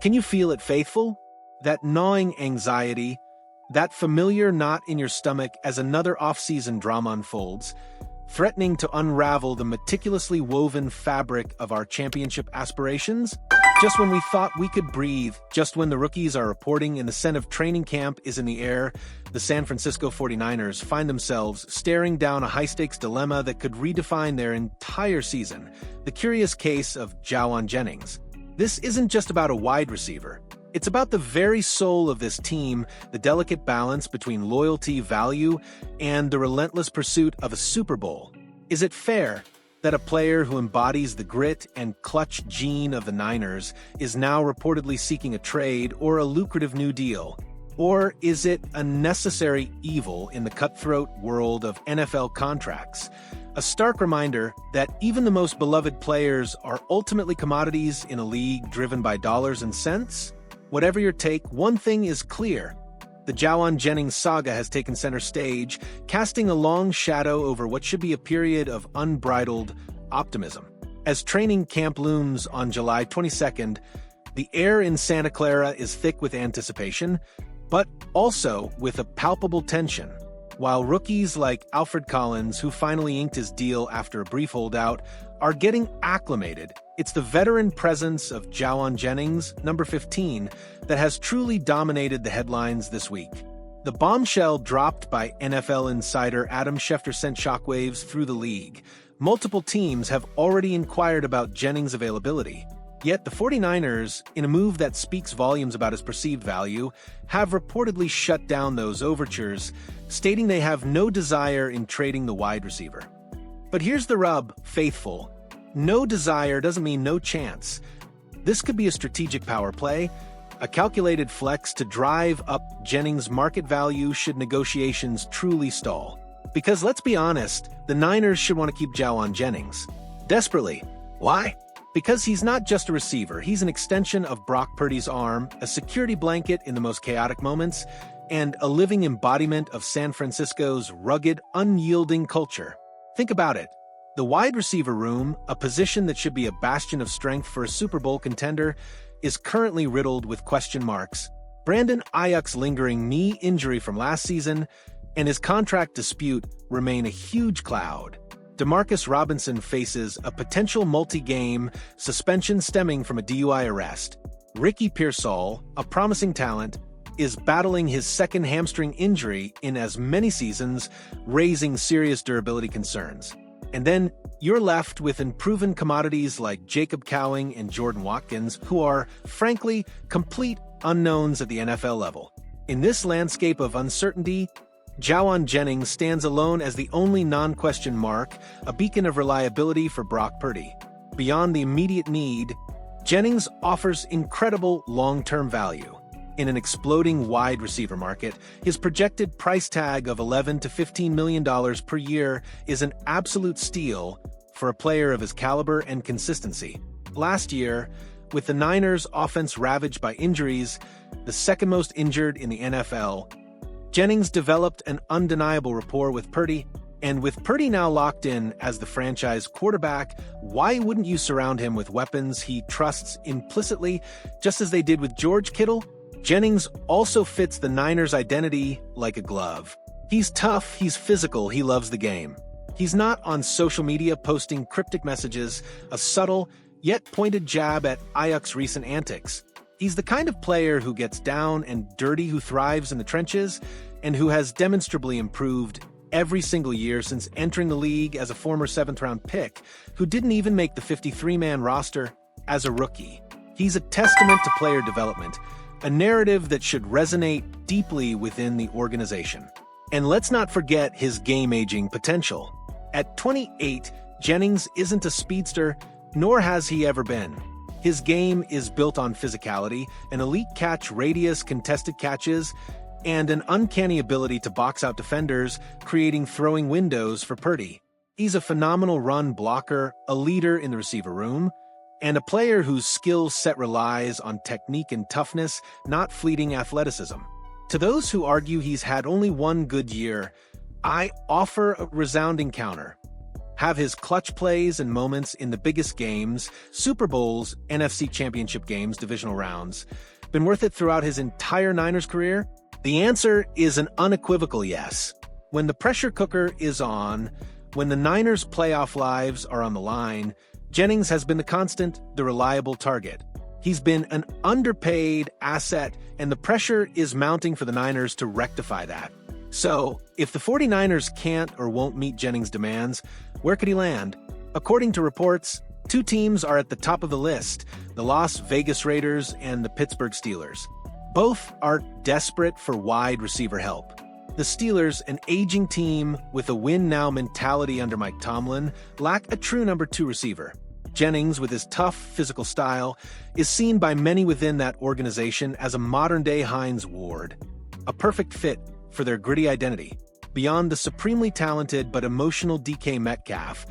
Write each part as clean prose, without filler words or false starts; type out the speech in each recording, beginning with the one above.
Can you feel it, faithful? That gnawing anxiety, that familiar knot in your stomach as another off-season drama unfolds, threatening to unravel the meticulously woven fabric of our championship aspirations? Just when we thought we could breathe, just when the rookies are reporting and the scent of training camp is in the air, the San Francisco 49ers find themselves staring down a high-stakes dilemma that could redefine their entire season: the curious case of Jauan Jennings. This isn't just about a wide receiver. It's about the very soul of this team, the delicate balance between loyalty, value, and the relentless pursuit of a Super Bowl. Is it fair that a player who embodies the grit and clutch gene of the Niners is now reportedly seeking a trade or a lucrative new deal? Or is it a necessary evil in the cutthroat world of NFL contracts? A stark reminder that even the most beloved players are ultimately commodities in a league driven by dollars and cents? Whatever your take, one thing is clear. The Jauan Jennings saga has taken center stage, casting a long shadow over what should be a period of unbridled optimism. As training camp looms on July 22nd, the air in Santa Clara is thick with anticipation, but also with a palpable tension. While rookies like Alfred Collins, who finally inked his deal after a brief holdout, are getting acclimated, it's the veteran presence of Jauan Jennings, number 15, that has truly dominated the headlines this week. The bombshell dropped by NFL insider Adam Schefter sent shockwaves through the league. Multiple teams have already inquired about Jennings' availability. Yet the 49ers, in a move that speaks volumes about his perceived value, have reportedly shut down those overtures, stating they have no desire in trading the wide receiver. But here's the rub, faithful. No desire doesn't mean no chance. This could be a strategic power play, a calculated flex to drive up Jennings' market value should negotiations truly stall. Because let's be honest, the Niners should want to keep Jauan Jennings. Desperately. Why? Because he's not just a receiver, he's an extension of Brock Purdy's arm, a security blanket in the most chaotic moments, and a living embodiment of San Francisco's rugged, unyielding culture. Think about it. The wide receiver room, a position that should be a bastion of strength for a Super Bowl contender, is currently riddled with question marks. Brandon Aiyuk's lingering knee injury from last season and his contract dispute remain a huge cloud. Demarcus Robinson faces a potential multi-game suspension stemming from a DUI arrest. Ricky Pearsall, a promising talent, is battling his second hamstring injury in as many seasons, raising serious durability concerns. And then you're left with unproven commodities like Jacob Cowing and Jordan Watkins, who are, frankly, complete unknowns at the NFL level. In this landscape of uncertainty, Jauan Jennings stands alone as the only non-question mark, a beacon of reliability for Brock Purdy. Beyond the immediate need, Jennings offers incredible long-term value. In an exploding wide receiver market, his projected price tag of $11 to $15 million per year is an absolute steal for a player of his caliber and consistency. Last year, with the Niners' offense ravaged by injuries, the second most injured in the NFL, Jennings developed an undeniable rapport with Purdy, and with Purdy now locked in as the franchise quarterback, why wouldn't you surround him with weapons he trusts implicitly, just as they did with George Kittle? Jennings also fits the Niners' identity like a glove. He's tough, he's physical, he loves the game. He's not on social media posting cryptic messages, a subtle, yet pointed jab at Aiyuk's recent antics. He's the kind of player who gets down and dirty, who thrives in the trenches, and who has demonstrably improved every single year since entering the league as a former 7th-round pick, who didn't even make the 53-man roster as a rookie. He's a testament to player development, a narrative that should resonate deeply within the organization. And let's not forget his game-aging potential. At 28, Jennings isn't a speedster, nor has he ever been. His game is built on physicality, an elite catch radius, contested catches, and an uncanny ability to box out defenders, creating throwing windows for Purdy. He's a phenomenal run blocker, a leader in the receiver room, and a player whose skill set relies on technique and toughness, not fleeting athleticism. To those who argue he's had only one good year, I offer a resounding counter. have his clutch plays and moments in the biggest games, Super Bowls, NFC Championship games, divisional rounds, been worth it throughout his entire Niners career? The answer is an unequivocal yes. When the pressure cooker is on, when the Niners' playoff lives are on the line, Jennings has been the constant, the reliable target. He's been an underpaid asset, and the pressure is mounting for the Niners to rectify that. So, if the 49ers can't or won't meet Jennings' demands, where could he land? According to reports, two teams are at the top of the list, the Las Vegas Raiders and the Pittsburgh Steelers. Both are desperate for wide receiver help. The Steelers, an aging team with a win-now mentality under Mike Tomlin, lack a true number 2 receiver. Jennings, with his tough, physical style, is seen by many within that organization as a modern-day Hines Ward, a perfect fit for their gritty identity. Beyond the supremely talented but emotional DK Metcalf,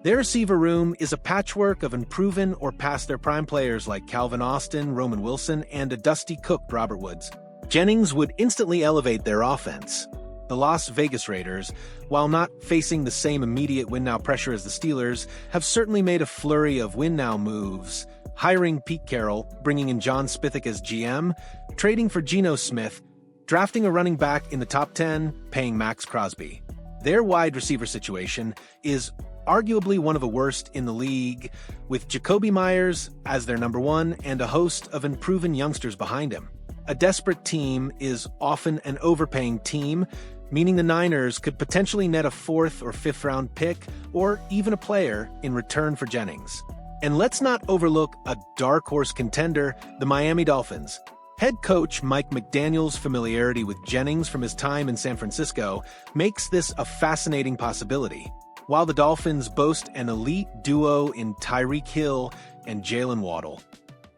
their receiver room is a patchwork of unproven or past their prime players like Calvin Austin, Roman Wilson, and a dusty-cooked Robert Woods. Jennings would instantly elevate their offense. The Las Vegas Raiders, while not facing the same immediate win-now pressure as the Steelers, have certainly made a flurry of win-now moves, hiring Pete Carroll, bringing in John Spithick as GM, trading for Geno Smith, drafting a running back in the top 10, paying Max Crosby. Their wide receiver situation is arguably one of the worst in the league, with Jacoby Myers as their number 1 and a host of unproven youngsters behind him. A desperate team is often an overpaying team, meaning the Niners could potentially net a 4th or 5th round pick or even a player in return for Jennings. And let's not overlook a dark horse contender, the Miami Dolphins. Head coach Mike McDaniel's familiarity with Jennings from his time in San Francisco makes this a fascinating possibility. While the Dolphins boast an elite duo in Tyreek Hill and Jalen Waddle,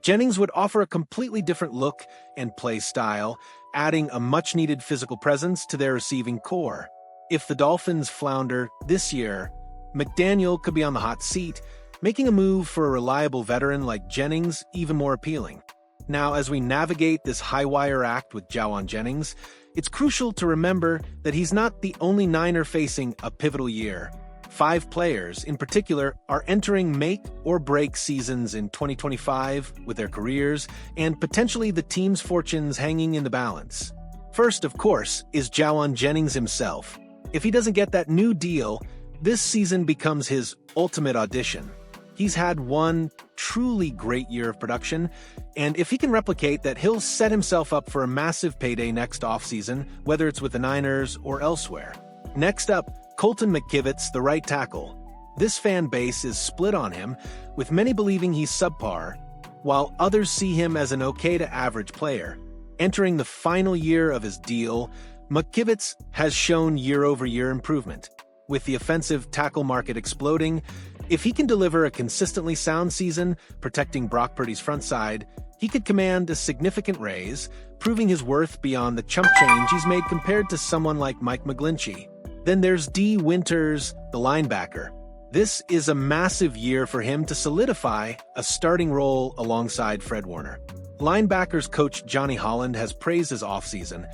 Jennings would offer a completely different look and play style, adding a much-needed physical presence to their receiving core. If the Dolphins flounder this year, McDaniel could be on the hot seat, making a move for a reliable veteran like Jennings even more appealing. Now, as we navigate this high-wire act with Jauan Jennings, it's crucial to remember that he's not the only Niner facing a pivotal year. 5 players, in particular, are entering make-or-break seasons in 2025 with their careers and potentially the team's fortunes hanging in the balance. First, of course, is Jauan Jennings himself. If he doesn't get that new deal, this season becomes his ultimate audition. He's had one truly great year of production, and if he can replicate that, he'll set himself up for a massive payday next offseason, whether it's with the Niners or elsewhere. Next up, Colton McKivitz, the right tackle. This fan base is split on him, with many believing he's subpar, while others see him as an okay to average player. Entering the final year of his deal, McKivitz has shown year-over-year improvement. With the offensive tackle market exploding, if he can deliver a consistently sound season, protecting Brock Purdy's front side, he could command a significant raise, proving his worth beyond the chump change he's made compared to someone like Mike McGlinchey. Then there's D. Winters, the linebacker. This is a massive year for him to solidify a starting role alongside Fred Warner. Linebackers coach Johnny Holland has praised his offseason,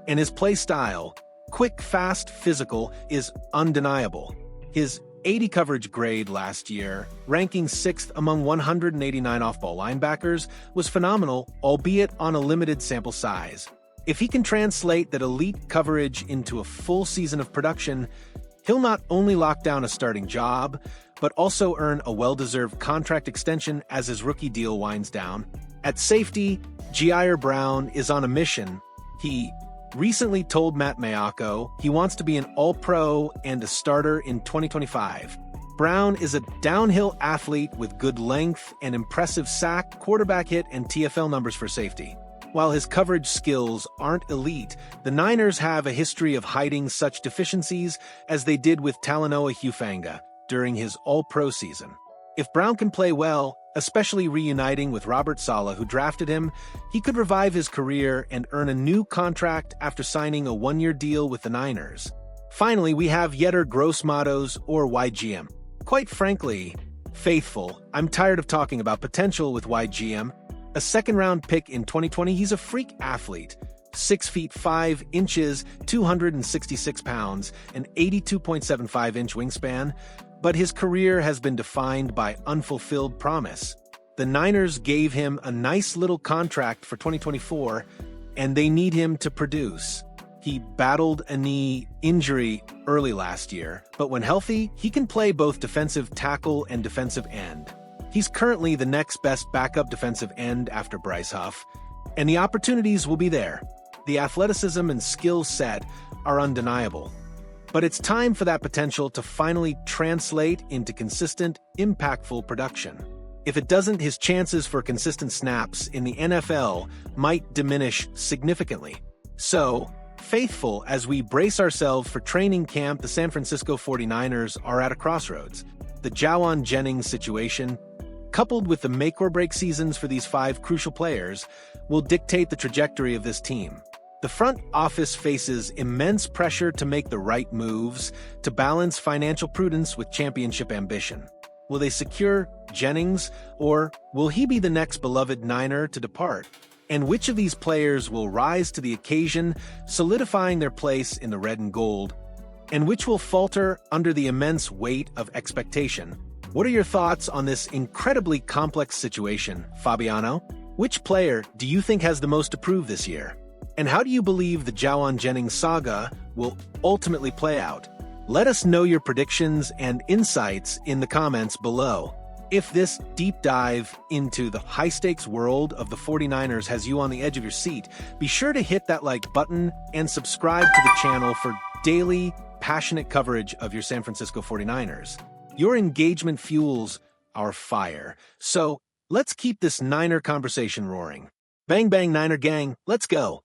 and his play style, quick, fast, physical, is undeniable. His 80 coverage grade last year, ranking 6th among 189 off-ball linebackers, was phenomenal, albeit on a limited sample size. If he can translate that elite coverage into a full season of production, he'll not only lock down a starting job, but also earn a well-deserved contract extension as his rookie deal winds down. At safety, Jair Brown is on a mission. He recently told Matt Maiocco he wants to be an All-Pro and a starter in 2025. Brown is a downhill athlete with good length and impressive sack, quarterback hit, and TFL numbers for safety. While his coverage skills aren't elite, the Niners have a history of hiding such deficiencies as they did with Talanoa Hufanga during his All-Pro season. If Brown can play well, especially reuniting with Robert Saleh, who drafted him, he could revive his career and earn a new contract after signing a 1-year deal with the Niners. Finally, we have Yetur Gross-Matos, or YGM. Quite frankly, faithful, I'm tired of talking about potential with YGM. A second-round pick in 2020, he's a freak athlete, 6 feet 5 inches, 266 pounds, and 82.75-inch wingspan, but his career has been defined by unfulfilled promise. The Niners gave him a nice little contract for 2024, and they need him to produce. He battled a knee injury early last year, but when healthy, he can play both defensive tackle and defensive end. He's currently the next best backup defensive end after Bryce Huff, and the opportunities will be there. The athleticism and skill set are undeniable. But it's time for that potential to finally translate into consistent, impactful production. If it doesn't, his chances for consistent snaps in the NFL might diminish significantly. So, faithful as we brace ourselves for training camp, the San Francisco 49ers are at a crossroads. The Jauan Jennings situation, coupled with the make-or-break seasons for these 5 crucial players, will dictate the trajectory of this team. The front office faces immense pressure to make the right moves to balance financial prudence with championship ambition. Will they secure Jennings, or will he be the next beloved Niner to depart? And which of these players will rise to the occasion, solidifying their place in the red and gold? And which will falter under the immense weight of expectation? What are your thoughts on this incredibly complex situation, Fabiano? Which player do you think has the most to prove this year? And how do you believe the Jauan Jennings saga will ultimately play out? Let us know your predictions and insights in the comments below. If this deep dive into the high-stakes world of the 49ers has you on the edge of your seat, be sure to hit that like button and subscribe to the channel for daily, passionate coverage of your San Francisco 49ers. Your engagement fuels our fire. So, let's keep this Niner conversation roaring. Bang bang Niner gang, let's go!